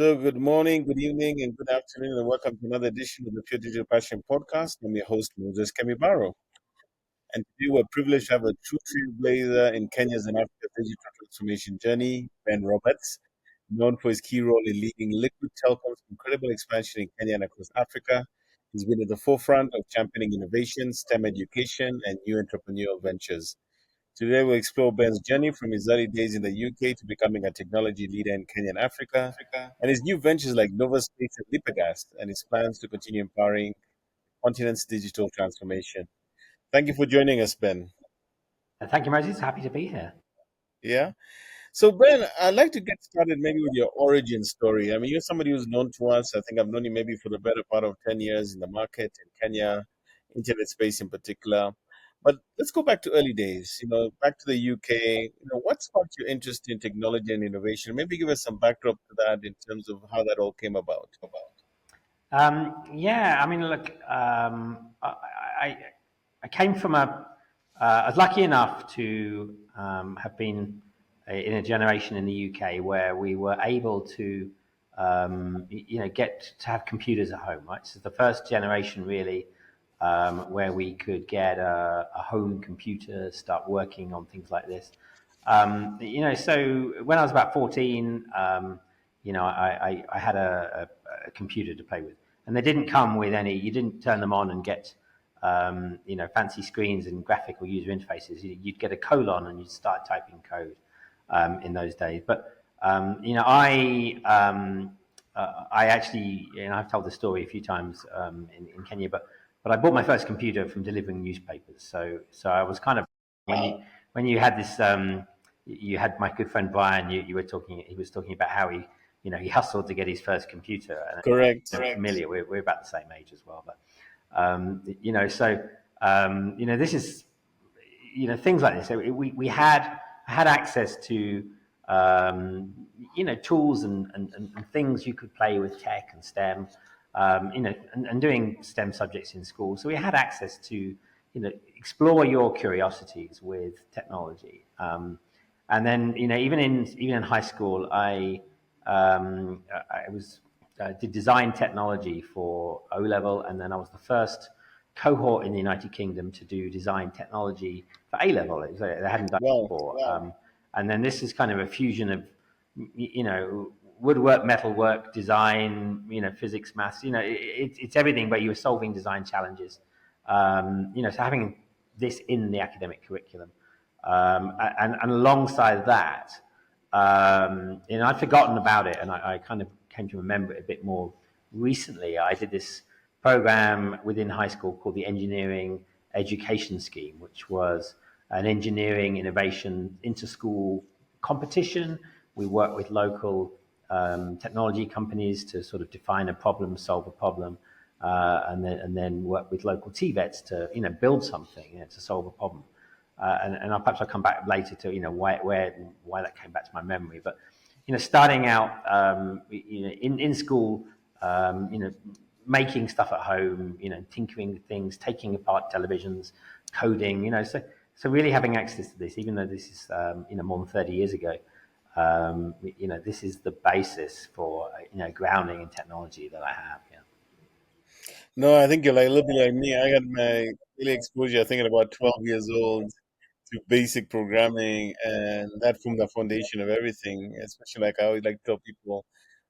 So, good morning, good evening, and good afternoon, and welcome to another edition of the Pure Digital Passion Podcast. I'm your host, Moses Kemibaro. And today we're privileged to have a true trailblazer in Kenya's and Africa's digital transformation journey, Ben Roberts, known for his key role in leading Liquid Telecom's incredible expansion in Kenya and across Africa. He's been at the forefront of championing innovation, STEM education, and new entrepreneurial ventures. Today, we'll explore Ben's journey from his early days in the UK to becoming a technology leader in Kenya and Africa, and his new ventures like Nova Space and Lipagas, and his plans to continue empowering continent's digital transformation. Thank you for joining us, Ben. Thank you, Moses. Happy to be here. Yeah. So, Ben, I'd like to get started maybe with your origin story. I mean, you're somebody who's known to us. I think I've known you maybe for the better part of 10 years in the market in Kenya, internet space in particular. But let's go back to early days, back to the UK. What sparked your interest in technology and innovation? Maybe give us some backdrop to that in terms of how that all came about. Yeah, I mean, look, I, I came from I was lucky enough to have been in a generation in the UK where we were able to, get to have computers at home, right? So the first generation really where we could get a home computer, start working on things like this. So when I was about 14, I had a computer to play with. And they didn't come with any, you didn't turn them on and get, fancy screens and graphical user interfaces. You'd get a colon and you'd start typing code in those days. But, I actually, I've told the story a few times in Kenya, but I bought my first computer from delivering newspapers. So I was kind of, when you had this, you had my good friend Brian, you were talking, he was talking about how he hustled to get his first computer. And Correct. I'm familiar, we're about the same age as well. But, this is, things like this. So we had access to, tools and things you could play with tech and STEM, and doing STEM subjects in school. So we had access to, explore your curiosities with technology. And then, even in high school, I did design technology for O level, and then I was the first cohort in the United Kingdom to do design technology for A level. They hadn't done it before. Wow. And then this is kind of a fusion of, woodwork, metalwork, design, physics, maths. It's everything. But you were solving design challenges. So having this in the academic curriculum, and alongside that, I'd forgotten about it, and I kind of came to remember it a bit more recently. I did this program within high school called the Engineering Education Scheme, which was an engineering innovation inter-school competition. We worked with local technology companies to sort of define a problem, solve a problem, and then work with local TVETs to build something to solve a problem. And perhaps I'll come back later to why that came back to my memory. But starting out in school, making stuff at home, tinkering with things, taking apart televisions, coding, so really having access to this, even though this is more than 30 years ago, this is the basis for grounding in technology that I have. Yeah. No, I think you're like a little bit like me. I got my early exposure, I think, at about 12 years old to basic programming, and that formed the foundation of everything. Especially, like I always like to tell people,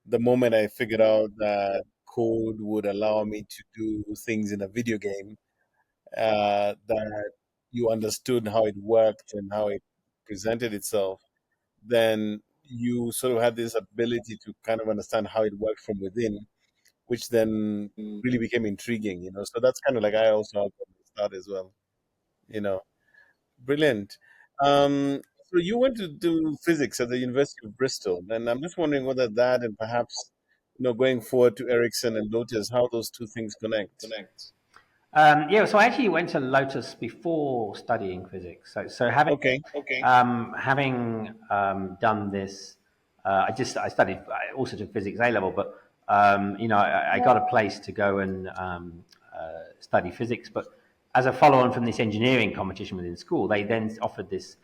the moment I figured out that code would allow me to do things in a video game, that you understood how it worked and how it presented itself, then you sort of had this ability to kind of understand how it worked from within, which then really became intriguing. So that's kind of like I also had from the start as well, you know. Brilliant. So you went to do physics at the University of Bristol, and I'm just wondering whether that and perhaps, going forward to Ericsson and Lotus, how those two things connect. So I actually went to Lotus before studying physics. So having Okay. done this, I studied. I also took physics A level, but I got a place to go and study physics. But as a follow-on from this engineering competition within school, they then offered this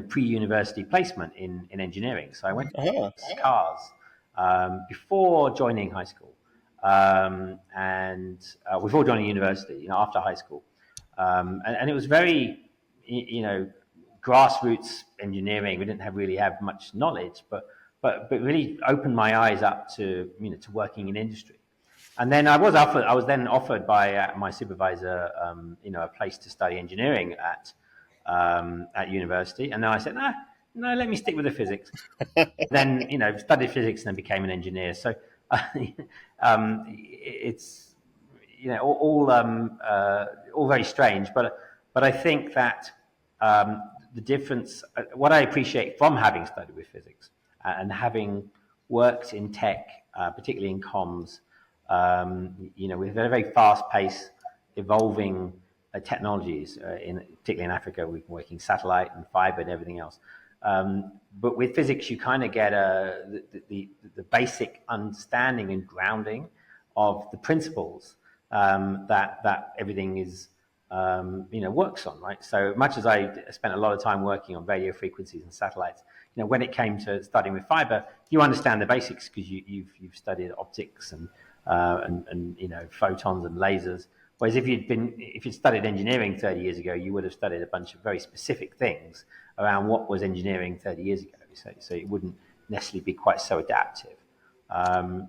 pre-university placement in engineering. So I went to cars before joining high school, and before joining university, after high school, and it was very, grassroots engineering. We didn't really have much knowledge, but really opened my eyes up to to working in industry. And then I was then offered by my supervisor, a place to study engineering at university. And then I said, no, no, let me stick with the physics. Then, studied physics and then became an engineer. So it's, all very strange. But I think that the difference, what I appreciate from having studied with physics and having worked in tech, particularly in comms, with a very fast-paced, evolving technologies. Particularly in Africa, we've been working satellite and fiber and everything else. But with physics, you kind of get the basic understanding and grounding of the principles that everything is works on, right? So much as I spent a lot of time working on radio frequencies and satellites, when it came to studying with fiber, you understand the basics because you've studied optics and photons and lasers. Whereas if you'd studied engineering 30 years ago, you would have studied a bunch of very specific things around what was engineering 30 years ago. So it wouldn't necessarily be quite so adaptive.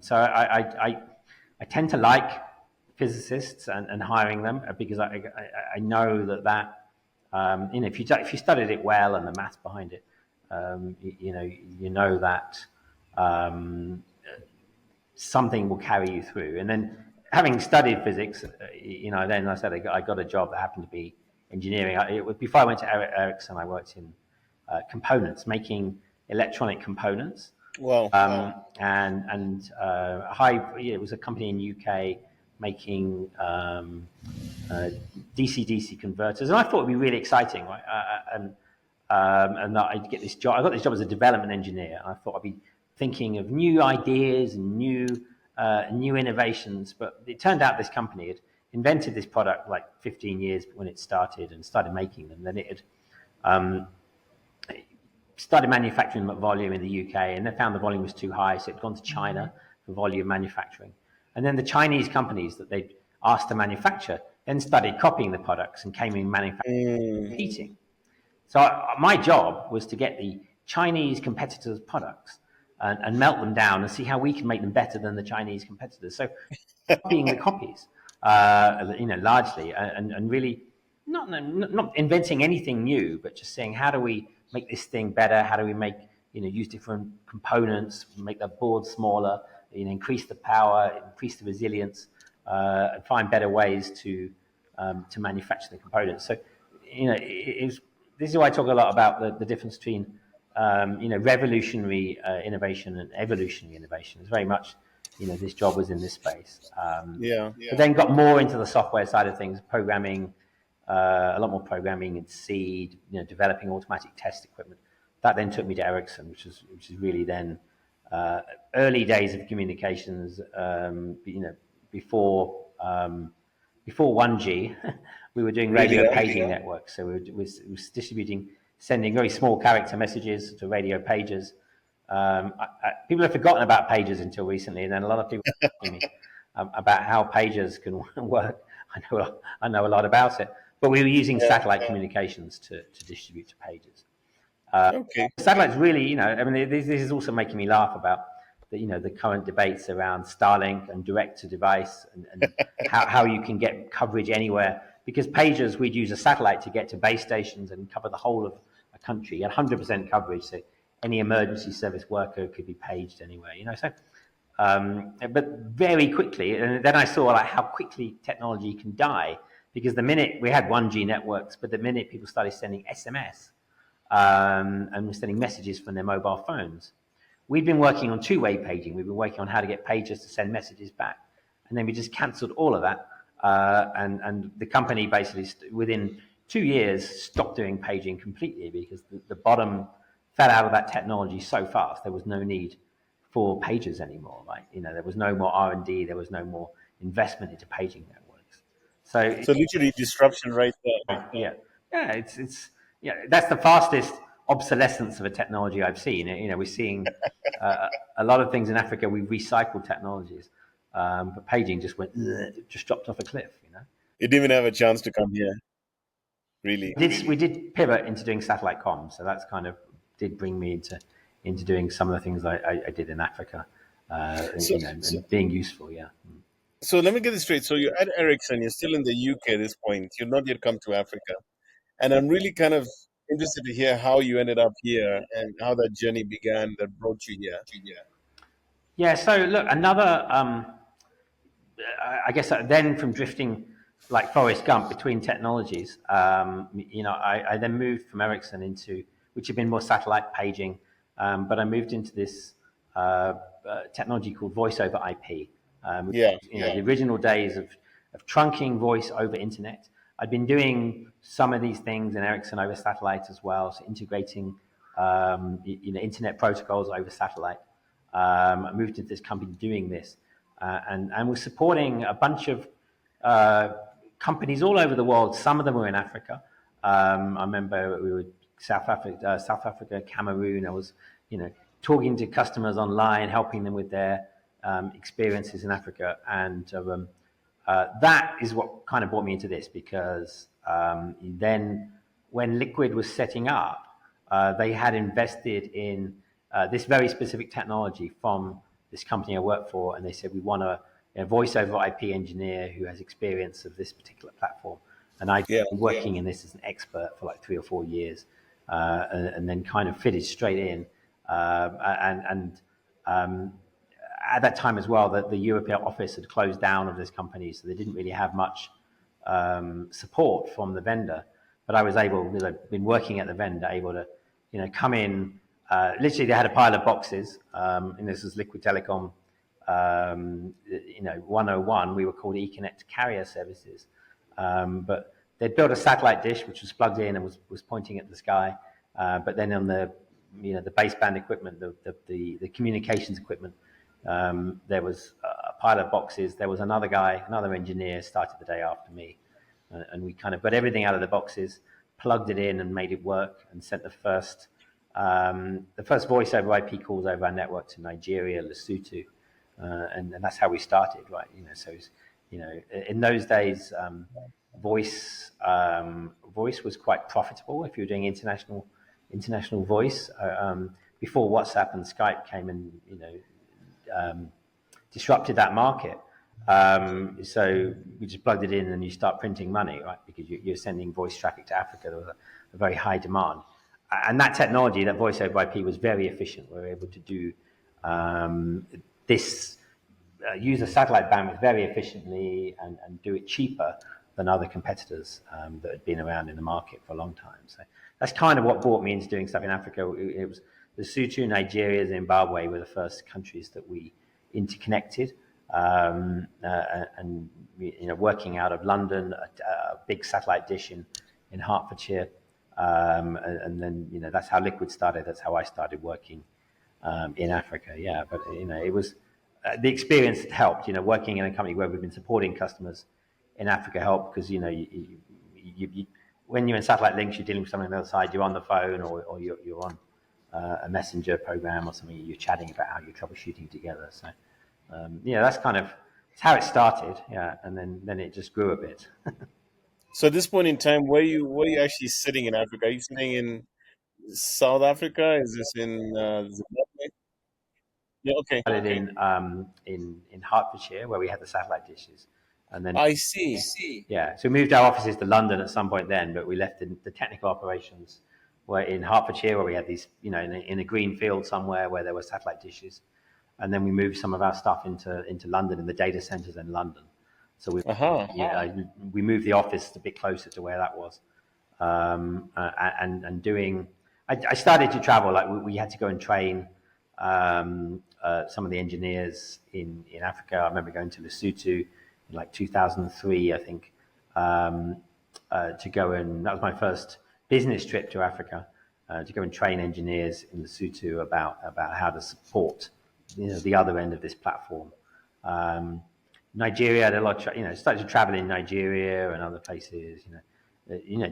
So I tend to like physicists and hiring them because I know that if you studied it well and the maths behind it, you know that something will carry you through. And then having studied physics, then I said I got a job that happened to be engineering. Before I went to Ericsson, I worked in components, making electronic components. Wow. It was a company in UK making DC-DC converters, and I thought it'd be really exciting, right? And that I'd get this job. I got this job as a development engineer, and I thought I'd be thinking of new ideas and new innovations. But it turned out this company had invented this product like 15 years when it started and started making them. Then it had started manufacturing them at volume in the UK, and they found the volume was too high, so it had gone to China for volume manufacturing. And then the Chinese companies that they'd asked to manufacture then started copying the products and came in manufacturing competing. So my job was to get the Chinese competitors' products and melt them down and see how we can make them better than the Chinese competitors. So copying the copies, largely, and really not inventing anything new, but just saying how do we make this thing better? How do we make use different components, make the board smaller, increase the power, increase the resilience, and find better ways to manufacture the components. So this is why I talk a lot about the difference between revolutionary innovation and evolutionary innovation. It's very much this job was in this space. Yeah. But then got more into the software side of things, programming, a lot more programming in C, developing automatic test equipment. That then took me to Ericsson, which is really then early days of communications. Before 1G, we were doing radio paging networks. So we were sending very small character messages to radio pagers. People have forgotten about pagers until recently, and then a lot of people are asking me about how pagers can work. I know a lot about it, but we were using satellite communications to distribute to pagers. Okay. Satellites really, this is also making me laugh about the current debates around Starlink and direct to device and how you can get coverage anywhere. Because pagers, we'd use a satellite to get to base stations and cover the whole of a country, 100% coverage. So any emergency service worker could be paged anywhere, So, but very quickly, and then I saw how quickly technology can die. Because the minute we had 1G networks, but the minute people started sending SMS and were sending messages from their mobile phones, we've been working on two-way paging. We've been working on how to get pagers to send messages back. And then we just cancelled all of that. And the company basically, within 2 years, stopped doing paging completely because the bottom fell out of that technology so fast. There was no need for pagers anymore. There was no more R&D. There was no more investment into paging networks. So literally disruption right there. Yeah, it's that's the fastest obsolescence of a technology I've seen. We're seeing a lot of things in Africa. We recycle technologies, but paging just went, just dropped off a cliff. You didn't even have a chance to come here, really. We did pivot into doing satellite comms, so that's kind of did bring me into doing some of the things I did in Africa, So, and being useful. Yeah. so let me get this straight. So you're at Ericsson, you're still in the UK at this point. You've not yet come to Africa. And I'm really kind of interested to hear how you ended up here and how that journey began that brought you here. Yeah. So look, another. I guess then from drifting like Forrest Gump between technologies, I then moved from Ericsson into, which had been more satellite paging, but I moved into this technology called voice over IP. Yeah. The original days of trunking voice over internet. I'd been doing some of these things in Ericsson over satellite as well, so integrating internet protocols over satellite. I moved into this company doing this, and was supporting a bunch of companies all over the world. Some of them were in Africa. I remember we were South Africa, Cameroon. I was, talking to customers online, helping them with their experiences in Africa, and that is what kind of brought me into this because then when Liquid was setting up, they had invested in this very specific technology from this company I work for, and they said, we want a voice over IP engineer who has experience of this particular platform. And I'd Yeah. been working in this as an expert for like 3 or 4 years, and then kind of fitted straight in. And at that time as well, the European office had closed down of this company, so they didn't really have much support from the vendor. But I was able, because I've been working at the vendor, able to, come in. Literally, they had a pile of boxes, and this was Liquid Telecom. 101. We were called eConnect Carrier Services, but they'd built a satellite dish which was plugged in and was pointing at the sky. But then on the the baseband equipment, the communications equipment, there was a pile of boxes. There was another engineer started the day after me, and we kind of got everything out of the boxes, plugged it in, and made it work, and sent the first voice over IP calls over our network to Nigeria, Lesotho, and that's how we started, right? In those days, voice was quite profitable if you were doing international voice. Before WhatsApp and Skype came and disrupted that market. So we just plugged it in and you start printing money, right? Because you're sending voice traffic to Africa. There was a very high demand. And that technology, that voice over IP, was very efficient. We were able to do this, use a satellite bandwidth very efficiently and do it cheaper than other competitors that had been around in the market for a long time. So that's kind of what brought me into doing stuff in Africa. It was Lesotho, Nigeria, Zimbabwe were the first countries that we interconnected, and working out of London, a big satellite dish in Hertfordshire, and then that's how Liquid started. That's how I started working in Africa. Yeah, but it was the experience that helped. Working in a company where we've been supporting customers in Africa helped because when you're in satellite links, you're dealing with someone on the other side. You're on the phone or you're on a messenger program or something. You're chatting about how you're troubleshooting together. So that's kind of how it started. Yeah, and then it just grew a bit. So at this point in time, where you actually sitting in Africa? Are you sitting in South Africa? Is this in Zimbabwe? Yeah. Okay. Started in Hertfordshire where we had the satellite dishes, and then I see. yeah, so we moved our offices to London at some point then, but we left the technical operations were in Hertfordshire where we had these, in a green field somewhere where there were satellite dishes, and then we moved some of our stuff into London in the data centers in London. So Uh-huh. we moved the office a bit closer to where that was, and doing. I started to travel. Like we had to go and train some of the engineers in Africa. I remember going to Lesotho in like 2003, I think, to go and that was my first business trip to Africa, to go and train engineers in Lesotho about how to support the other end of this platform. Nigeria, I had a lot. Started to travel in Nigeria and other places.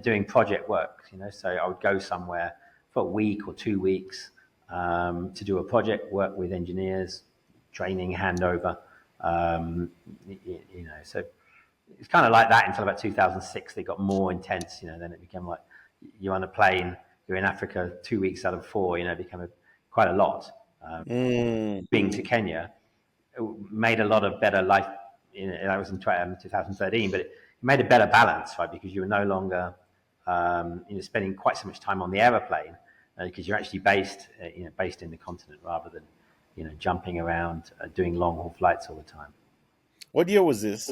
Doing project work. So I would go somewhere. for a week or 2 weeks to do a project, work with engineers, training, handover. Um, so it's kind of like that until about 2006. They got more intense. Then it became like you're on a plane, you're in Africa 2 weeks out of four. It became quite a lot. Mm. Being to Kenya, it made a lot of better life. That was in 2013, but it made a better balance, right? Because you were no longer spending quite so much time on the aeroplane because you're actually based in the continent rather than jumping around doing long haul flights all the time. What year was this?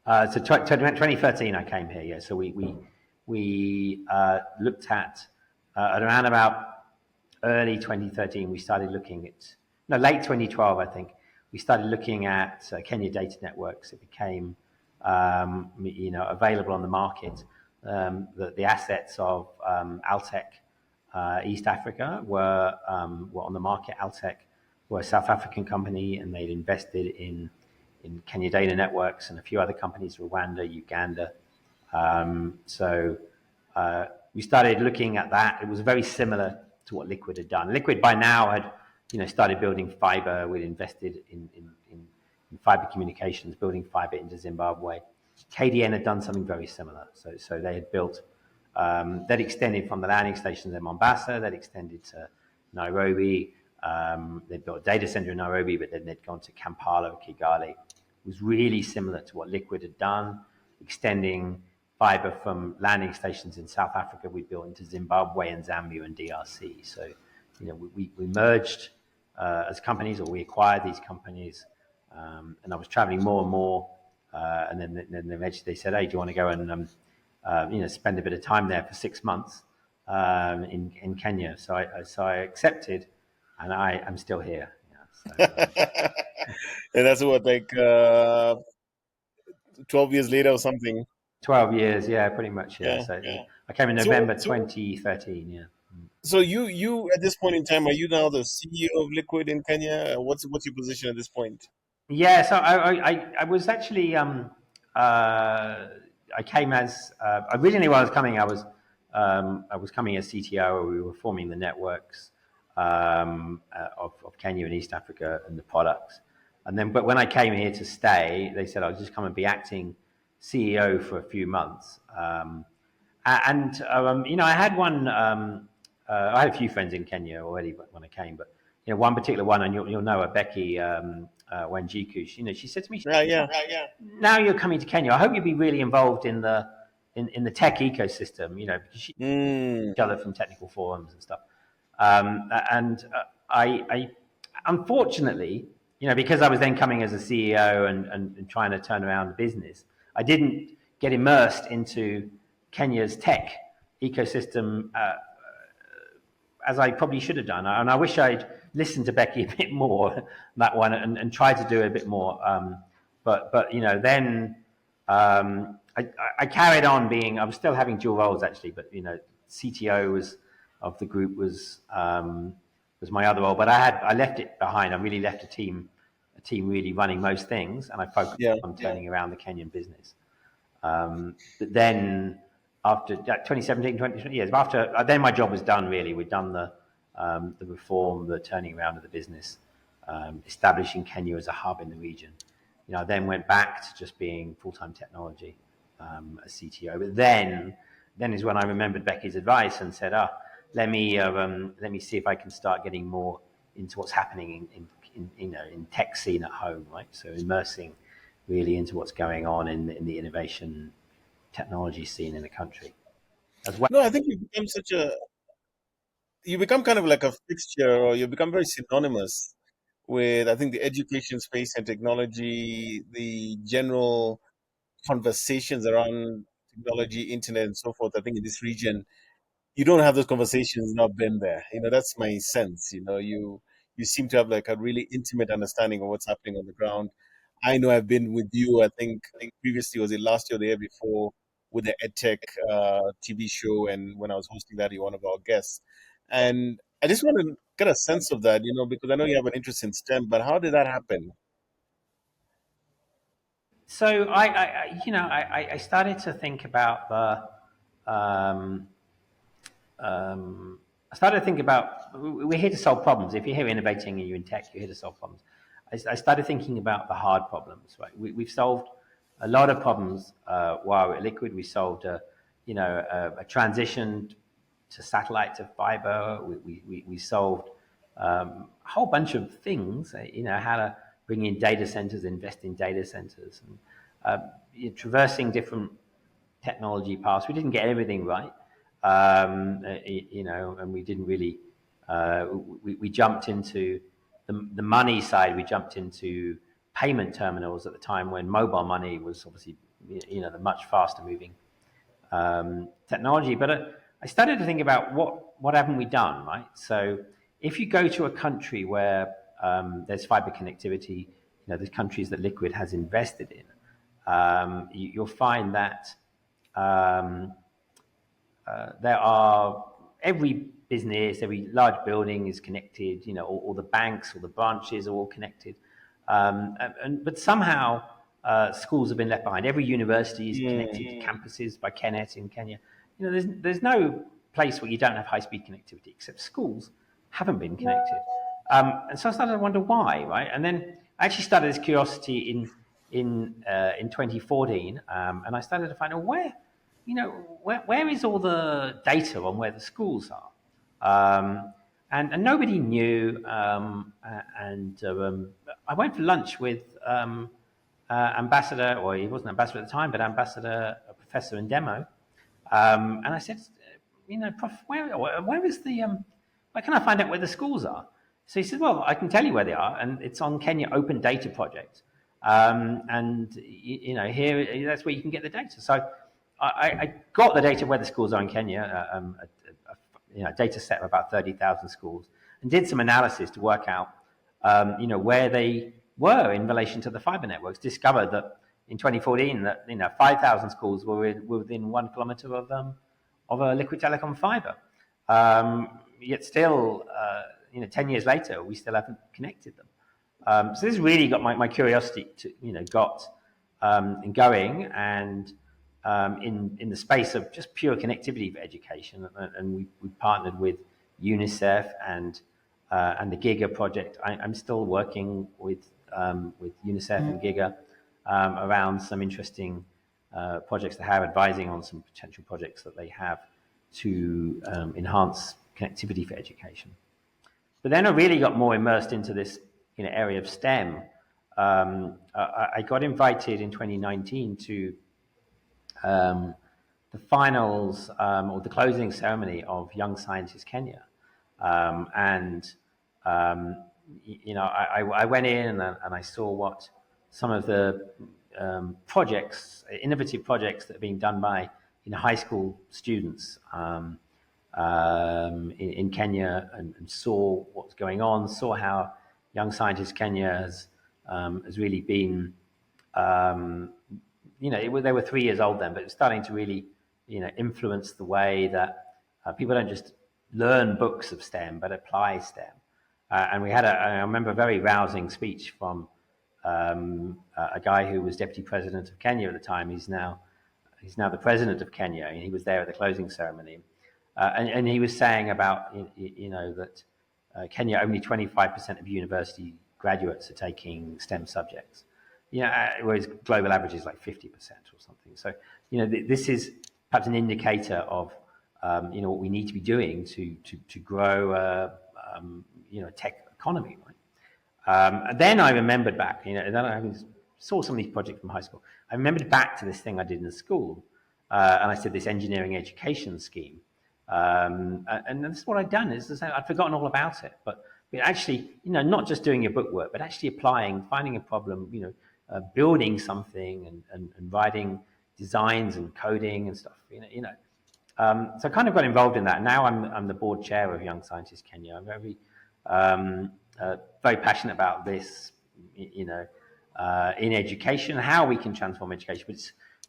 2013, I came here. Yeah, so we looked at around about early 2013. We started looking at late 2012, I think. We started looking at Kenya data networks. It became available on the market. The assets of Altec East Africa were on the market. Altec were a South African company, and they'd invested in Kenya Data Networks and a few other companies, Rwanda, Uganda. So we started looking at that. It was very similar to what Liquid had done. Liquid by now had started building fiber. We'd invested in fiber communications, building fiber into Zimbabwe. KDN had done something very similar. So they had built, that extended from the landing stations in Mombasa, that extended to Nairobi. They built a data center in Nairobi, but then they'd gone to Kampala, Kigali. It was really similar to what Liquid had done, extending fiber from landing stations in South Africa we built into Zimbabwe and Zambia and DRC. So, we merged as companies, or we acquired these companies, and I was traveling more and more. And then eventually they said, "Hey, do you want to go and spend a bit of time there for 6 months in Kenya?" So I accepted, and I am still here. And that's what, like 12 years later or something. 12 years, yeah, pretty much, yeah. Yeah. So I came in So, November 2013, yeah. so you at this point in time, are you now the CEO of Liquid in Kenya? What's your position at this point? Yeah, so I was actually I came as originally when I was coming I was coming as CTO. We were forming the networks of Kenya and East Africa and the products, and then but when I came here to stay, they said I'll just come and be acting CEO for a few months. And I had I had a few friends in Kenya already when I came, but one particular one, and you'll know her, Becky Wanjiku. She said to me, Yeah, yeah. "Now you're coming to Kenya. I hope you'll be really involved in the tech ecosystem. Because she Mm. each other from technical forums and stuff." And I unfortunately, because I was then coming as a CEO and trying to turn around the business, I didn't get immersed into Kenya's tech ecosystem as I probably should have done. And I wish I'd listened to Becky a bit more that one and tried to do a bit more. But then I carried on being. I was still having dual roles actually, but CTO of the group was my other role. But I left it behind. I really left a team really running most things, and I focused Yeah. on turning around the Kenyan business. But then after 2017, 2020 years, after then my job was done really. We'd done the reform, the turning around of the business, establishing Kenya as a hub in the region. I then went back to just being full-time technology as CTO. But then is when I remembered Becky's advice and said, let me see if I can start getting more into what's happening in tech scene at home, right? So immersing really into what's going on in the innovation technology scene in the country as well. No, I think you become kind of like a fixture, or you become very synonymous with, I think, the education space and technology, the general conversations around technology, internet, and so forth. I think in this region, you don't have those conversations not been there. That's my sense. You seem to have like a really intimate understanding of what's happening on the ground. I know I've been with you. I think previously, was it last year or the year before, with the EdTech TV show, and when I was hosting that, you're one of our guests. And I just want to get a sense of that, because I know you have an interest in STEM, but how did that happen? So I started to think about the I started to think about, we're here to solve problems. If you're here innovating and you're in tech, you're here to solve problems. I started thinking about the hard problems, right? We've solved a lot of problems while we're at Liquid. We solved a transition to satellite to fiber. We solved a whole bunch of things, how to bring in data centers, invest in data centers, and traversing different technology paths. We didn't get everything right, and we didn't really. We jumped into the money side. We jumped into payment terminals at the time when mobile money was obviously, the much faster moving technology. But I started to think about what haven't we done, right? So if you go to a country where there's fiber connectivity, there's countries that Liquid has invested in, you'll find that um, there are every business, every large building is connected. All the banks, all the branches are all connected. But somehow schools have been left behind. Every university is connected to campuses by Kenet in Kenya. There's no place where you don't have high-speed connectivity, except schools haven't been connected. And so I started to wonder why, right? And then I actually started this curiosity in 2014, and I started to find out where is all the data on where the schools are? And nobody knew. I went for lunch with Ambassador, or he wasn't Ambassador at the time, but Ambassador, Professor Ndemo. And I said, Prof, where is where can I find out where the schools are? So he said, well, I can tell you where they are, and it's on Kenya Open Data Project. And here, that's where you can get the data. So I got the data where the schools are in Kenya, a data set of about 30,000 schools, and did some analysis to work out, where they were in relation to the fiber networks. Discovered that in 2014 that 5,000 schools were within 1 kilometer of a Liquid Telecom fiber. Yet still, 10 years later, we still haven't connected them. So this really got my curiosity going, and in the space of just pure connectivity for education, and we partnered with UNICEF and the Giga project. I'm still working with UNICEF and Giga around some interesting projects they have, advising on some potential projects that they have to enhance connectivity for education. But then I really got more immersed into this area of STEM. I got invited in 2019 to the finals or the closing ceremony of Young Scientist Kenya. And I went in and I saw what some of the projects, innovative projects that are being done by high school students in Kenya, and saw what's going on, saw how Young Scientist Kenya has really been, they were 3 years old then, but it's starting to really, influence the way that people don't just learn books of STEM, but apply STEM. And we had I remember a very rousing speech from a guy who was deputy president of Kenya at the time. He's now the president of Kenya, and he was there at the closing ceremony. And he was saying about, that Kenya, only 25% of university graduates are taking STEM subjects. Whereas global average is like 50% or something. So, this is perhaps an indicator of, what we need to be doing to grow, a tech economy, right? And then I remembered back, and then I saw some of these projects from high school. I remembered back to this thing I did in school, and I said this engineering education scheme. And this is what I'd done, is I'd forgotten all about it. But actually, not just doing your book work, but actually applying, finding a problem, building something and writing designs and coding and stuff. So I kind of got involved in that. Now I'm the board chair of Young Scientist Kenya. I'm very passionate about this, in education, how we can transform education.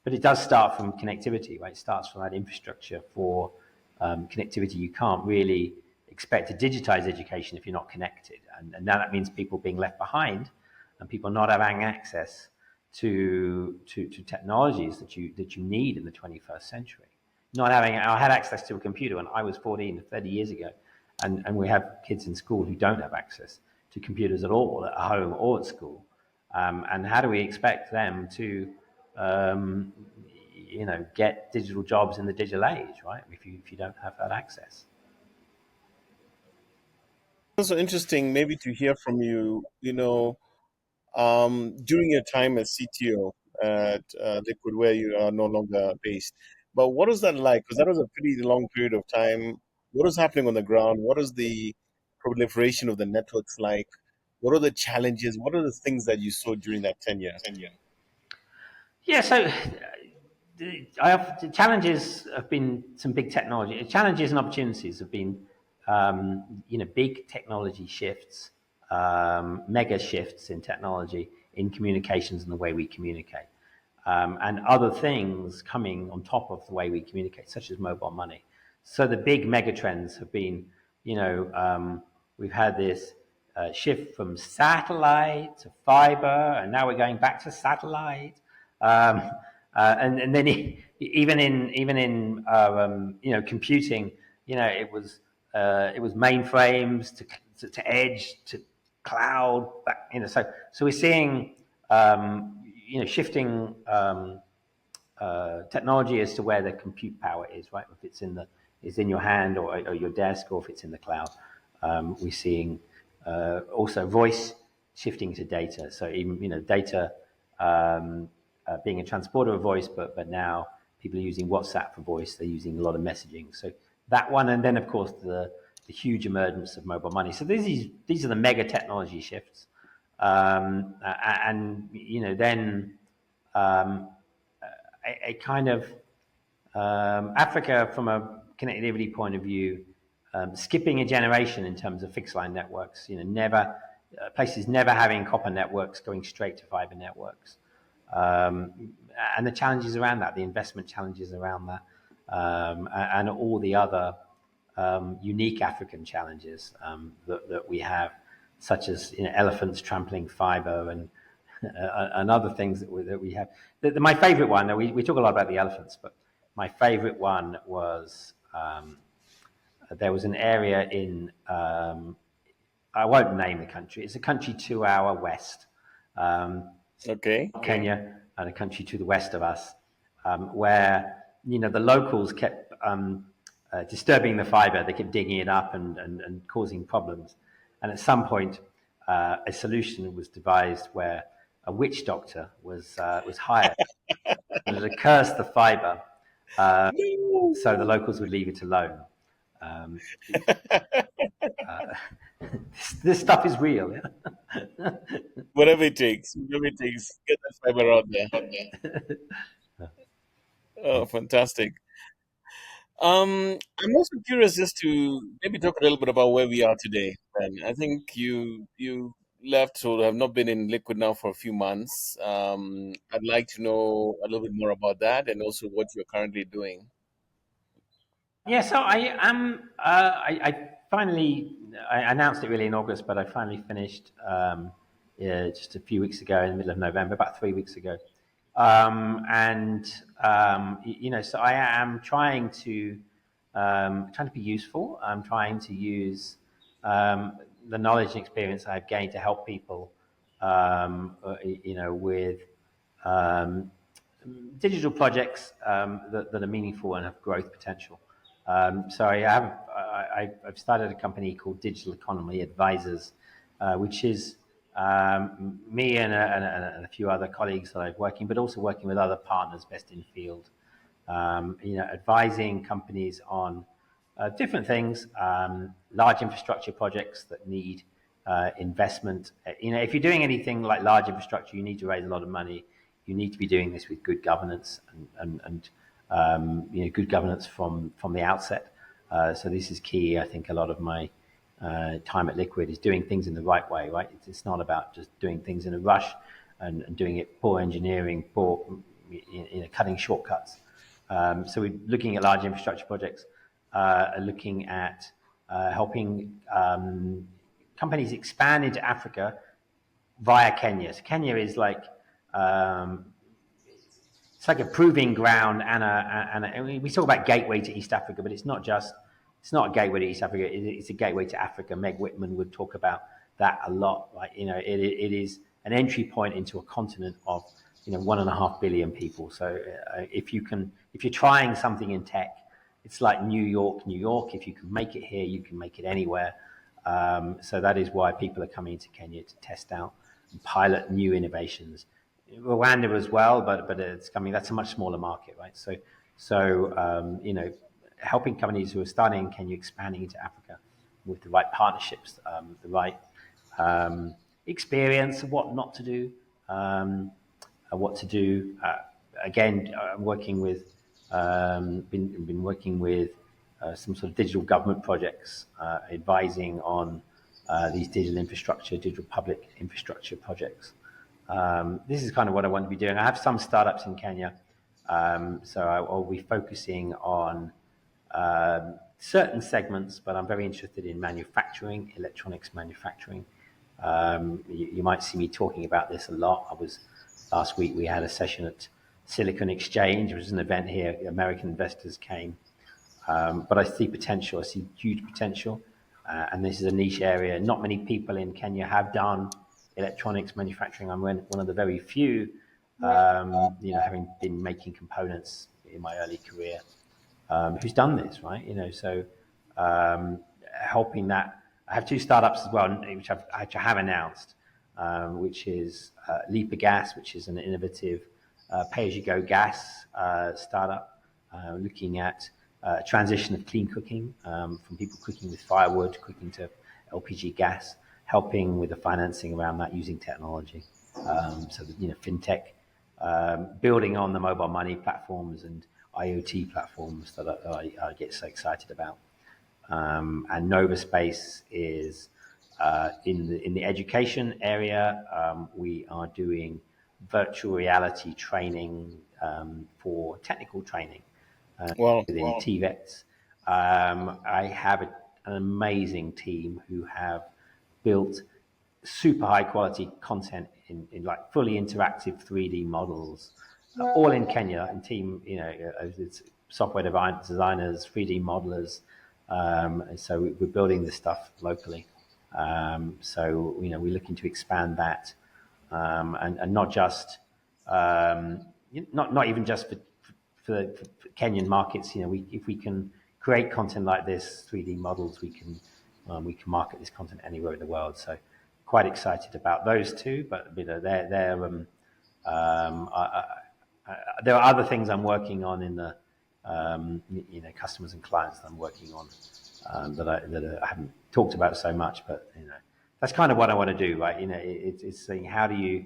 But it does start from connectivity, right? It starts from that infrastructure for connectivity. You can't really expect to digitize education if you're not connected. And now that means people being left behind and people not having access to technologies that you need in the 21st century. I had access to a computer when I was 14, 30 years ago. and we have kids in school who don't have access to computers at all at home or at school. And how do we expect them to, um, get digital jobs in the digital age, right? If you don't have that access. Also interesting, maybe to hear from you. During your time as CTO at Liquid, where you are no longer based. But what was that like? Because that was a pretty long period of time. What was happening on the ground? What is the proliferation of the networks like? What are the challenges? What are the things that you saw during that tenure? Yeah, so the challenges have been some big technology challenges and opportunities have been big technology shifts, mega shifts in technology in communications and the way we communicate, and other things coming on top of the way we communicate, such as mobile money. So the big mega trends have been, we've had this shift from satellite to fiber, and now we're going back to satellite. Um, and then even in computing, it was mainframes to edge to cloud. So we're seeing shifting technology as to where the compute power is, right? If it's in your hand or your desk, or if it's in the cloud. We're seeing also voice shifting to data. So even data being a transporter of voice, but now people are using WhatsApp for voice. They're using a lot of messaging. So that one, and then of course the huge emergence of mobile money. So these are the mega technology shifts, and then um, a kind of Africa from a connectivity point of view, skipping a generation in terms of fixed line networks. Never places never having copper networks, going straight to fiber networks, and the challenges around that, the investment challenges around that, and all the other unique African challenges that we have, such as elephants trampling fiber and other things that we have. My favorite one, we talk a lot about the elephants, but my favorite one was there was an area in, I won't name the country, it's a country 2 hour west, um, Okay. Kenya, and a country to the west of us, where the locals kept disturbing the fiber. They kept digging it up and causing problems. And at some point, a solution was devised where a witch doctor was hired to curse the fiber, so the locals would leave it alone. Um, this stuff is real. Yeah? Whatever it takes, get that fiber out there. Oh, fantastic. I'm also curious just to maybe talk a little bit about where we are today. And I think you left, so have not been in Liquid now for a few months. I'd like to know a little bit more about that and also what you're currently doing. Yeah, so I am. I finally I announced it really in August, but I finally finished yeah, just a few weeks ago, in the middle of November, about 3 weeks ago. And so I am trying to be useful. I'm trying to use the knowledge and experience I've gained to help people, with um, digital projects that are meaningful and have growth potential. So I've started a company called Digital Economy Advisors, which is me and a few other colleagues that I'm working, but also working with other partners best in field, advising companies on different things, large infrastructure projects that need investment. If you're doing anything like large infrastructure, you need to raise a lot of money. You need to be doing this with good governance and good governance from the outset. So this is key. I think a lot of my time at Liquid is doing things in the right way. Right, it's not about just doing things in a rush and doing it poor engineering, poor cutting shortcuts. So we're looking at large infrastructure projects, looking at helping companies expand into Africa via Kenya. So Kenya is like it's like a proving ground and we talk about gateway to East Africa, but it's not just it's not a gateway to East Africa. It's a gateway to Africa. Meg Whitman would talk about that a lot. Like, it is an entry point into a continent of 1.5 billion people. So if you're trying something in tech, it's like New York, New York. If you can make it here, you can make it anywhere. So that is why people are coming to Kenya to test out and pilot new innovations. Rwanda as well, but it's coming. That's a much smaller market, right? So helping companies who are starting in Kenya expanding into Africa with the right partnerships, the right experience of what not to do, what to do. Again, I'm working with, been working with some sort of digital government projects, advising on these digital infrastructure, digital public infrastructure projects. This is kind of what I want to be doing. I have some startups in Kenya, so I'll be focusing on certain segments, but I'm very interested in manufacturing, electronics manufacturing. You might see me talking about this a lot. Last week we had a session at Silicon Exchange, which was an event here. American investors came, but I see potential. I see huge potential, and this is a niche area. Not many people in Kenya have done electronics manufacturing. I'm one of the very few, having been making components in my early career, who's done this, right? So helping that. I have two startups as well, which I have announced, which is Lipagas, which is an innovative pay-as-you-go gas startup, looking at transition of clean cooking from people cooking with firewood, cooking to LPG gas, helping with the financing around that using technology. So fintech, building on the mobile money platforms and IoT platforms that I get so excited about. And Nova Space is in the education area. We are doing virtual reality training for technical training Well, within TVETs. I have an amazing team who have built super high quality content in like fully interactive 3D models, all in Kenya. And team, it's software designers, 3D modelers. So we're building this stuff locally. So we're looking to expand that, and not just not even just for Kenyan markets. If we can create content like this, 3D models, we can market this content anywhere in the world. So quite excited about those two. But there are other things I'm working on in the customers and clients that I'm working on, that I haven't talked about so much. But that's kind of what I want to do, right? It's saying, how do you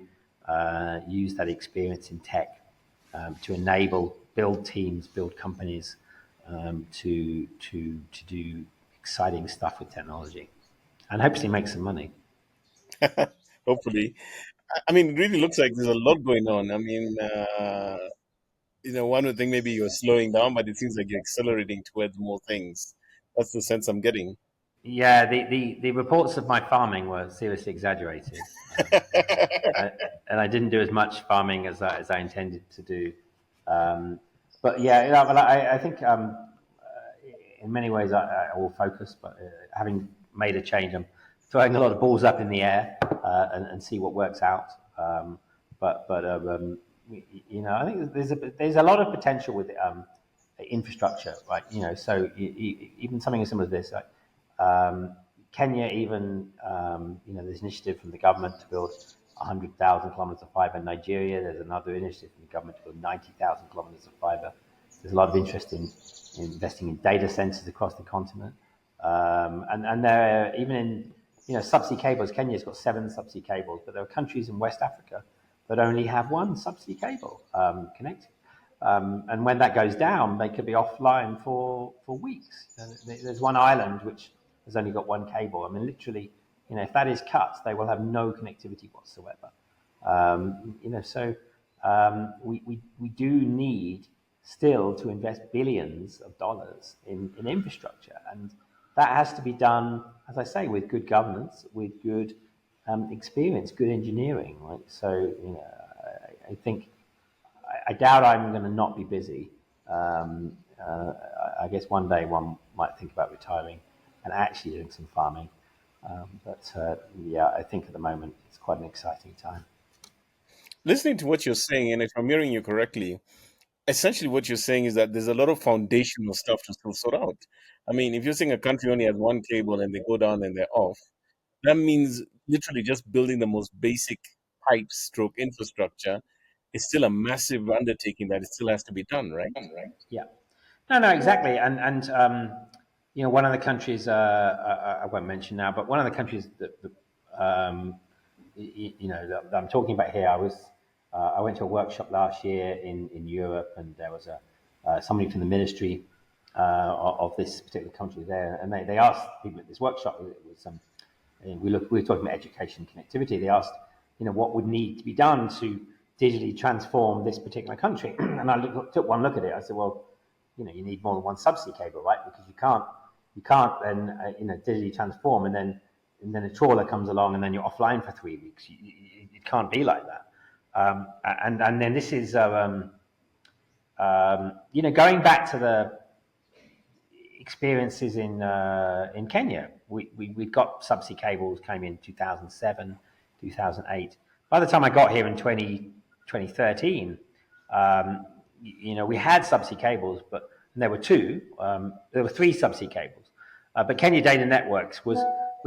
use that experience in tech to enable, build teams, build companies, to do exciting stuff with technology, and hopefully make some money. hopefully. I mean, it really looks like there's a lot going on. I mean, one would think maybe you're slowing down, but it seems like you're accelerating towards more things. That's the sense I'm getting. Yeah, the reports of my farming were seriously exaggerated, I, and I didn't do as much farming as I intended to do. Um, but yeah, but I think in many ways I will focus. But having made a change, I'm throwing a lot of balls up in the air, and see what works out. I think there's a lot of potential with infrastructure, right? So even something as simple as this, like, Kenya, even there's an initiative from the government to build 100,000 kilometers of fiber. In Nigeria, there's another initiative from the government to build 90,000 kilometers of fiber. There's a lot of interest in investing in data centers across the continent, and there are, even in subsea cables. Kenya's got 7 subsea cables, but there are countries in West Africa that only have one subsea cable connected. And when that goes down, they could be offline for weeks. There's one island which has only got one cable. I mean, literally, if that is cut, they will have no connectivity whatsoever. We do need still to invest billions of dollars in infrastructure, and that has to be done, as I say, with good governance, with good experience, good engineering, right? So I think I doubt I'm going to not be busy. I guess one day one might think about retiring and actually doing some farming. Yeah, I think at the moment it's quite an exciting time. Listening to what you're saying, and if I'm hearing you correctly, essentially what you're saying is that there's a lot of foundational stuff to still sort out. I mean, if you're saying a country only has one cable and they go down and they're off, that means literally just building the most basic pipe stroke infrastructure is still a massive undertaking that it still has to be done, right? Yeah. No, no, exactly. One of the countries, I won't mention now, but one of the countries that that I'm talking about here, I went to a workshop last year in Europe, and there was somebody from the ministry of this particular country there, and they asked people at this workshop. It was and we were talking about education connectivity. They asked, what would need to be done to digitally transform this particular country. And took one look at it. I said, well, you need more than one subsea cable, right? Because you can't then digitally transform and then a trawler comes along and then you're offline for 3 weeks. It can't be like that. And then this is going back to the experiences in Kenya. We got subsea cables came in 2007, 2008. By the time I got here in 2013, we had subsea cables, but there were two. There were three subsea cables, but Kenya Data Networks was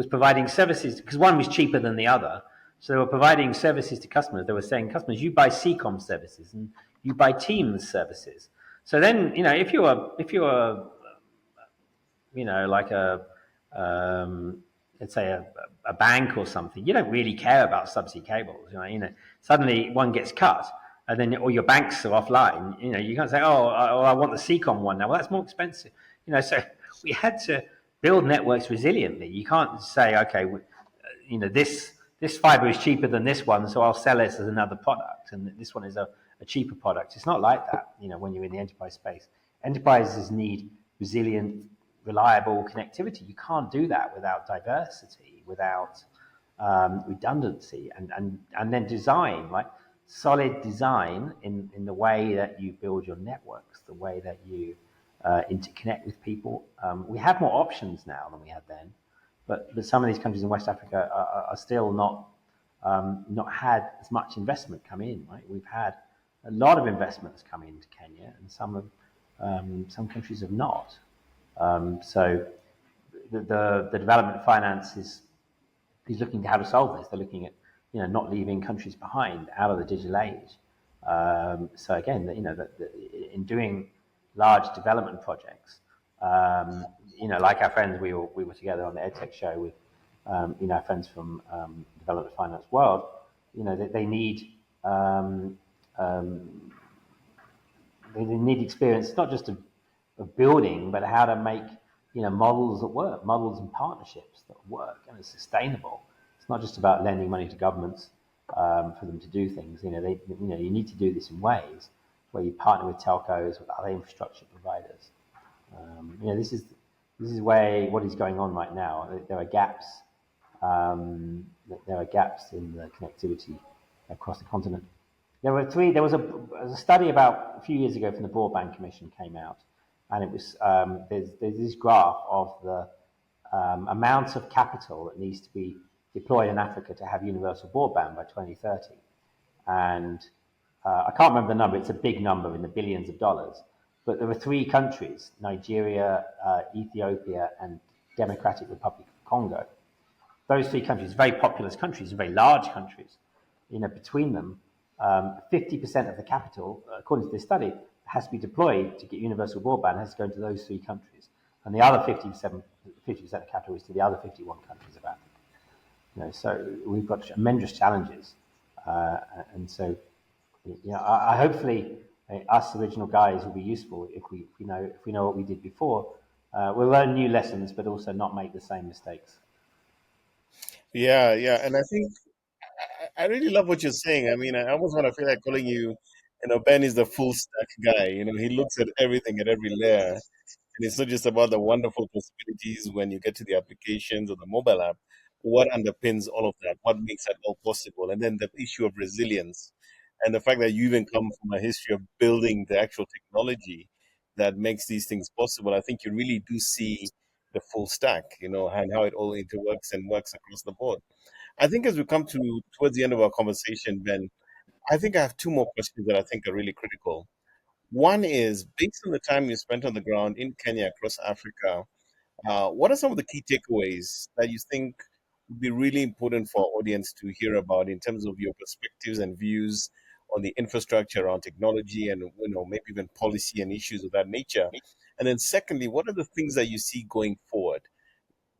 providing services because one was cheaper than the other. So they were providing services to customers. They were saying, customers, you buy CCOM services and you buy Teams services. So then, if you're like let's say a bank or something, you don't really care about subsea cables. Suddenly one gets cut, and then all your banks are offline. You can't say, oh, I want the CCOM one now. Well, that's more expensive. So we had to build networks resiliently. You can't say, okay, this fiber is cheaper than this one, so I'll sell it as another product, and this one is a cheaper product. It's not like that. When you're in the enterprise space, enterprises need resilient, reliable connectivity. You can't do that without diversity, without redundancy, and then design, right? Solid design in the way that you build your networks, the way that you interconnect with people. We have more options now than we had then, but some of these countries in West Africa are still not had as much investment come in. Right, we've had a lot of investments come into Kenya, and some countries have not. So the development finance is looking to how to solve this. They're looking at not leaving countries behind out of the digital age. So again, in doing large development projects, like our friends, we were together on the EdTech show with our friends from Development Finance World. They need they need experience not just of building, but how to make models that work, models and partnerships that work and are sustainable. It's not just about lending money to governments for them to do things. You need to do this in ways where you partner with telcos, with other infrastructure providers. This is where what is going on right now. There are gaps. There are gaps in the connectivity across the continent. There were three. There was a study about a few years ago from the Broadband Commission came out, and it was there's this graph of the amount of capital that needs to be deployed in Africa to have universal broadband by 2030, and I can't remember the number. It's a big number in the billions of dollars. But there were three countries: Nigeria, Ethiopia, and Democratic Republic of Congo. Those three countries, very populous countries, very large countries. Between them, 50% of the capital, according to this study, has to be deployed to get universal broadband, has to go into those three countries. And the other 50% of capital is to the other 51 countries of Africa. So we've got tremendous challenges. And so, hopefully us original guys will be useful if we know what we did before. We'll learn new lessons, but also not make the same mistakes. Yeah, yeah. And I think I really love what you're saying. I mean, I almost want to feel like calling you, Ben is the full stack guy. He looks at everything at every layer. And it's not just about the wonderful possibilities when you get to the applications or the mobile app. What underpins all of that? What makes that all possible? And then the issue of resilience and the fact that you even come from a history of building the actual technology. that makes these things possible, I think you really do see the full stack, and how it all interworks and works across the board. I think as we come towards the end of our conversation, Ben, I think I have two more questions that I think are really critical. One is, based on the time you spent on the ground in Kenya, across Africa, what are some of the key takeaways that you think would be really important for our audience to hear about in terms of your perspectives and views on the infrastructure around technology and maybe even policy and issues of that nature? And then secondly, what are the things that you see going forward,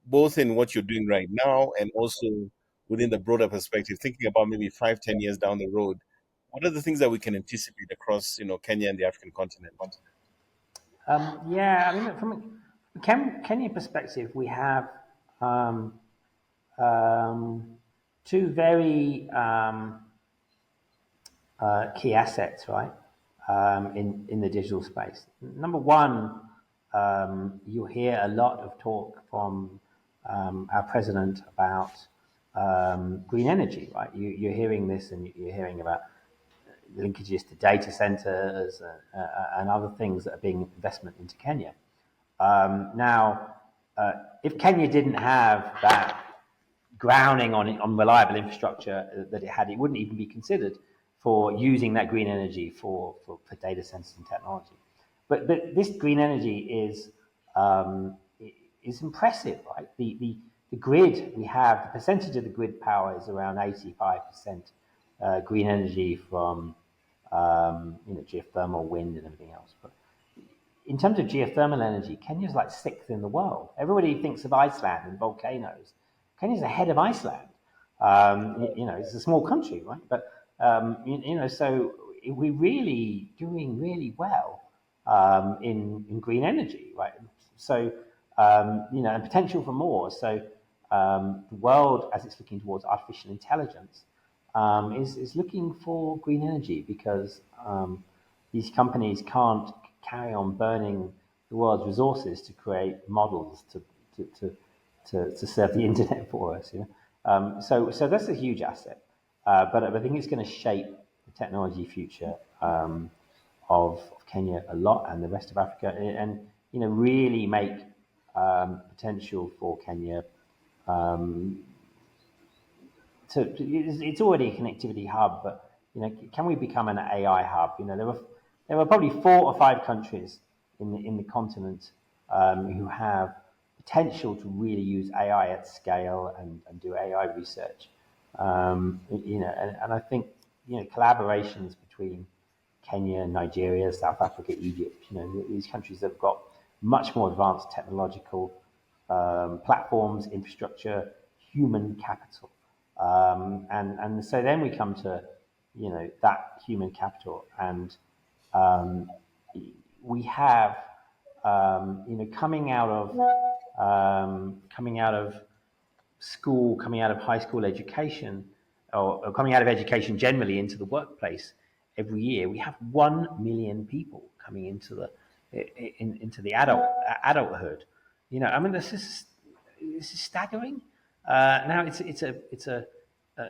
both in what you're doing right now and also within the broader perspective, thinking about maybe 5, 10 years down the road? What are the things that we can anticipate across, Kenya and the African continent? Yeah, I mean, from a Kenya perspective, we have um, two very key assets, right, in the digital space. Number one, you'll hear a lot of talk from our president about green energy, right? You're hearing this, and you're hearing about linkages to data centers and other things that are being investment into Kenya. Now, if Kenya didn't have that grounding on reliable infrastructure that it had, it wouldn't even be considered for using that green energy for data centers and technology. But this green energy is impressive, right? The grid we have, the percentage of the grid power is around 85% green energy from geothermal, wind, and everything else. But in terms of geothermal energy, Kenya's like sixth in the world. Everybody thinks of Iceland and volcanoes. Kenya's ahead of Iceland. It's a small country, right? But so we're really doing really well in green energy, right? So and potential for more. So the world, as it's looking towards artificial intelligence, is looking for green energy because these companies can't carry on burning the world's resources to create models to serve the internet for us. So that's a huge asset, but I think it's going to shape the technology future of Kenya a lot and the rest of Africa, and really make potential for Kenya it's already a connectivity hub, but can we become an AI hub? There were probably 4 or 5 countries in the continent who have potential to really use AI at scale and do AI research. And I think collaborations between Kenya, Nigeria, South Africa, Egypt, these countries have got much more advanced technological platforms, infrastructure, human capital. And so then we come to, that human capital, and we have, coming out of school, coming out of high school education, or coming out of education generally into the workplace every year, we have 1 million people coming into the adulthood. I mean, this is staggering. Now it's a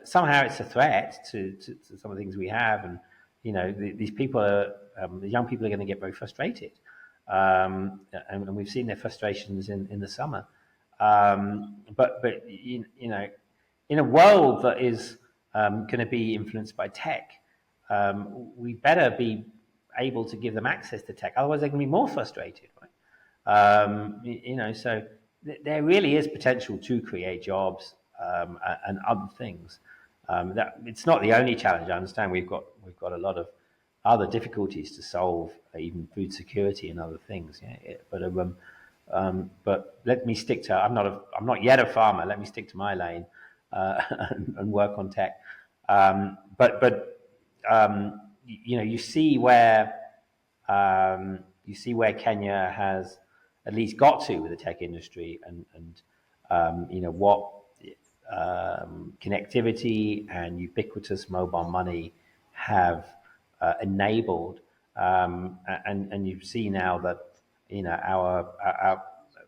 somehow it's a threat to some of the things we have, and these people the young people are going to get very frustrated, and we've seen their frustrations in the summer. But in a world that is going to be influenced by tech, we better be able to give them access to tech. Otherwise, they're going to be more frustrated, right? So there really is potential to create jobs and other things. That it's not the only challenge. I understand we've got a lot of other difficulties to solve, even food security and other things. Yeah? But let me stick to. I'm not yet a farmer. Let me stick to my lane and work on tech. You see where Kenya has at least got to with the tech industry, and what connectivity and ubiquitous mobile money have enabled, and you see now that our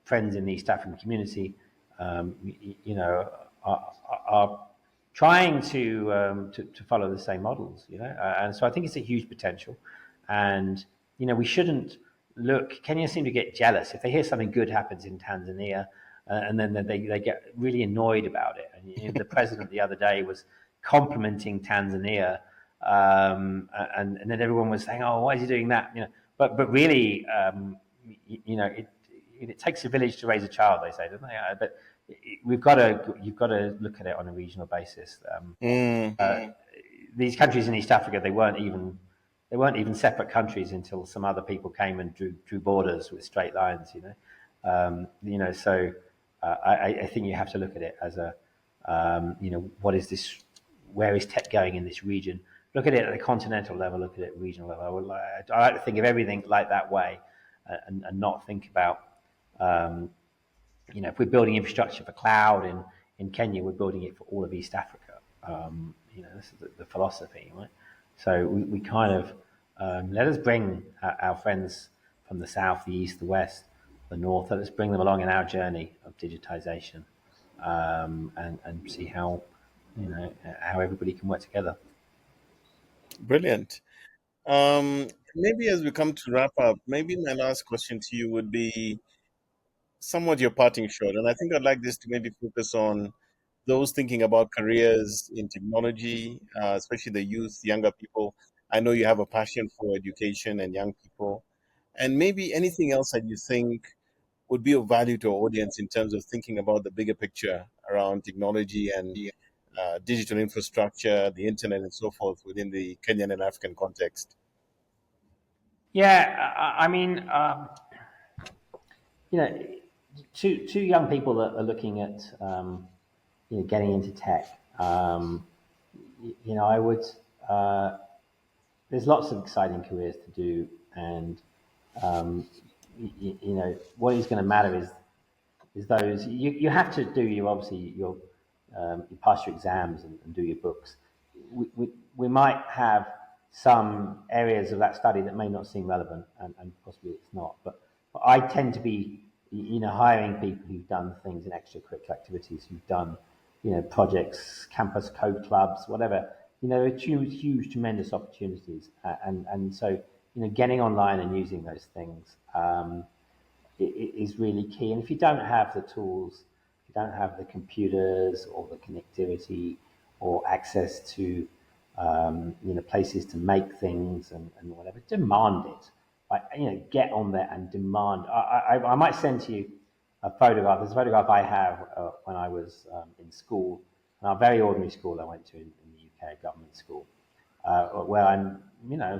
friends in the East African community, are trying to follow the same models, and so I think it's a huge potential, and we shouldn't look, Kenya seem to get jealous if they hear something good happens in Tanzania, and then they get really annoyed about it. And the president the other day was complimenting Tanzania, and then everyone was saying, "Oh, why is he doing that?" But really, it takes a village to raise a child, they say, don't they? But you've got to look at it on a regional basis. Mm. These countries in East Africa, they weren't even separate countries until some other people came and drew borders with straight lines. So I think you have to look at it as what is this? Where is tech going in this region? Look at it at a continental level. Look at it at a regional level. I like to think of everything like that way, and not think about um, if we're building infrastructure for cloud in Kenya, we're building it for all of East Africa. This is the philosophy, right? So we kind of let us bring our friends from the south, the east, the west, the north. Let us bring them along in our journey of digitization, and see how everybody can work together. Brilliant. Maybe as we come to wrap up, maybe my last question to you would be somewhat your parting shot. And I think I'd like this to maybe focus on those thinking about careers in technology, especially the youth, younger people. I know you have a passion for education and young people. And maybe anything else that you think would be of value to our audience in terms of thinking about the bigger picture around technology and digital infrastructure, the internet, and so forth within the Kenyan and African context. Yeah, I mean, you know, two young people that are looking at getting into tech. I would. Uh, there's lots of exciting careers to do, and um, what is going to matter is those you have to do your obviously you pass your exams and do your books. We might have some areas of that study that may not seem relevant, and possibly it's not. But I tend to be hiring people who've done things in extracurricular activities, who've done projects, campus code clubs, whatever. It's huge, tremendous opportunities, and so getting online and using those things. Is really key. And if you don't have the tools, if you don't have the computers or the connectivity or access to places to make things and whatever, demand it. Like, get on there and demand. I might send to you a photograph. There's a photograph I have when I was in school, a very ordinary school I went to in the UK, government school, where I'm,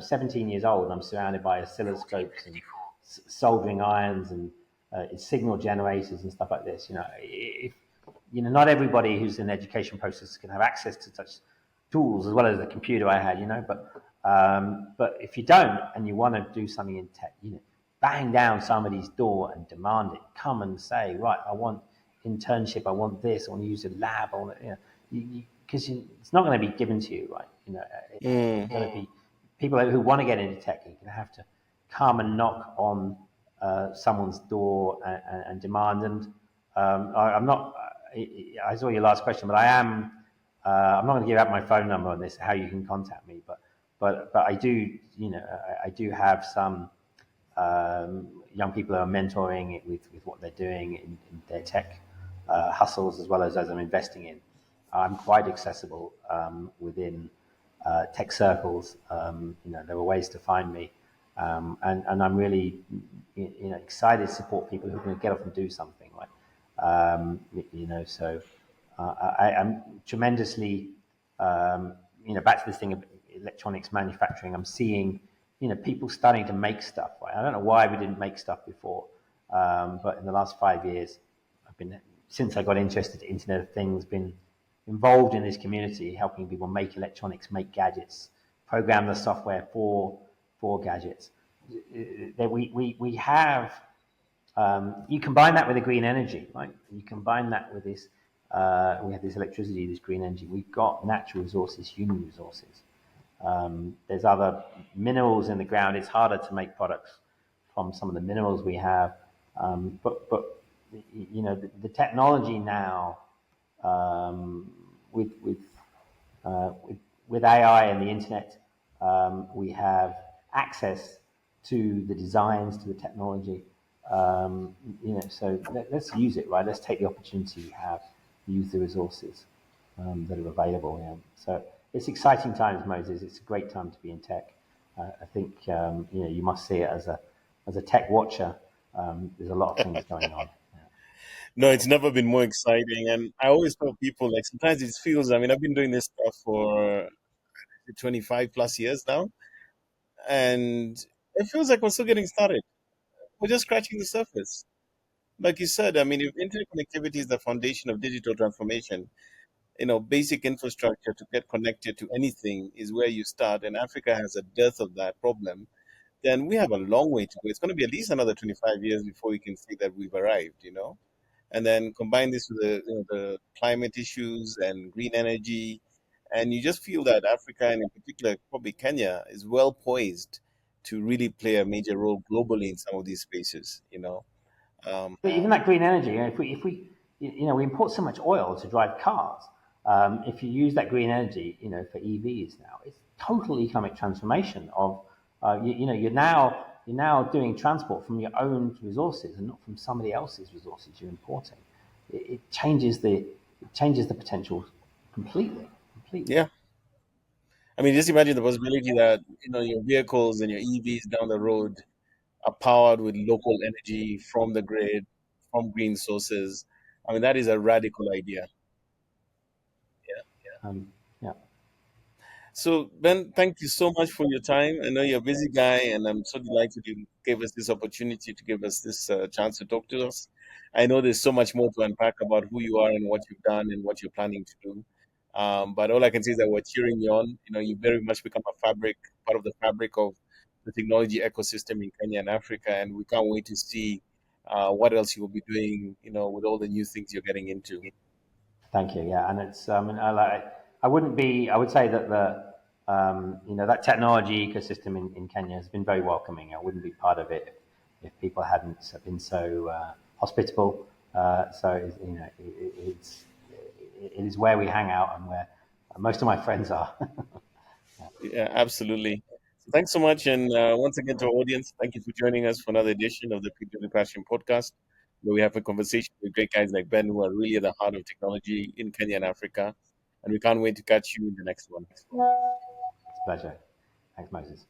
17 years old and I'm surrounded by oscilloscopes and soldering irons and signal generators and stuff like this. Not everybody who's in the education process can have access to such tools as well as the computer I had. But if you don't and you want to do something in tech, bang down somebody's door and demand it. Come and say, right, I want internship, I want this, I want to use a lab, I want to, because it's not going to be given to you, right? It's going to be people who want to get into tech. You're going to have to come and knock on someone's door and demand. And I'm not. I saw your last question, but I am. I'm not going to give out my phone number on this. How you can contact me, but I do. I do have some young people who are mentoring with what they're doing in their tech hustles as I'm investing in. I'm quite accessible within tech circles. There are ways to find me, and I'm really excited to support people who can get off and do something. Right? So I'm tremendously back to this thing of electronics manufacturing. I'm seeing people starting to make stuff. Right? I don't know why we didn't make stuff before, but in the last 5 years, I've been since I got interested in Internet of Things, been involved in this community, helping people make electronics, make gadgets, program the software for gadgets. That we have you combine that with the green energy, right? You combine that with this. We have this electricity, this green energy. We've got natural resources, human resources. There's other minerals in the ground. It's harder to make products from some of the minerals we have, but the technology now with with AI and the internet, we have access to the designs, to the technology. So let's use it, right? Let's take the opportunity we have, use the resources that are available. So it's exciting times, Moses. It's a great time to be in tech. I think you must see it as a tech watcher. There's a lot of things going on. Yeah. No, it's never been more exciting. And I always tell people, like, sometimes it feels, I mean, I've been doing this stuff for 25 plus years now, and it feels like we're still getting started. We're just scratching the surface. Like you said, I mean, if internet connectivity is the foundation of digital transformation, basic infrastructure to get connected to anything is where you start, and Africa has a dearth of that problem, then we have a long way to go. It's going to be at least another 25 years before we can say that we've arrived. And then combine this with the climate issues and green energy, and you just feel that Africa, and in particular probably Kenya, is well poised to really play a major role globally in some of these spaces. Um, But even that green energy, we import so much oil to drive cars. If you use that green energy, for EVs now, it's total economic transformation of, you're now doing transport from your own resources and not from somebody else's resources you're importing. It changes the potential completely, completely. yeah, I mean, just imagine the possibility that your vehicles and your EVs down the road are powered with local energy from the grid, from green sources. I mean, that is a radical idea. Yeah. Yeah, So, Ben, thank you so much for your time. I know you're a busy guy, and I'm so delighted you gave us this opportunity to give us this chance to talk to us. I know there's so much more to unpack about who you are and what you've done and what you're planning to do. But all I can say is that we're cheering you on. You very much become part of the fabric of the technology ecosystem in Kenya and Africa, and we can't wait to see what else you will be doing, with all the new things you're getting into. thank you. Yeah, and it's I wouldn't be. I would say that that technology ecosystem in Kenya has been very welcoming. I wouldn't be part of it if people hadn't been so hospitable. So it is where we hang out and where most of my friends are. Yeah, absolutely. So thanks so much. And once again, to our audience, thank you for joining us for another edition of the People with Passion podcast, where we have a conversation with great guys like Ben, who are really at the heart of technology in Kenya and Africa. And we can't wait to catch you in the next one. It's a pleasure. Thanks, Moses.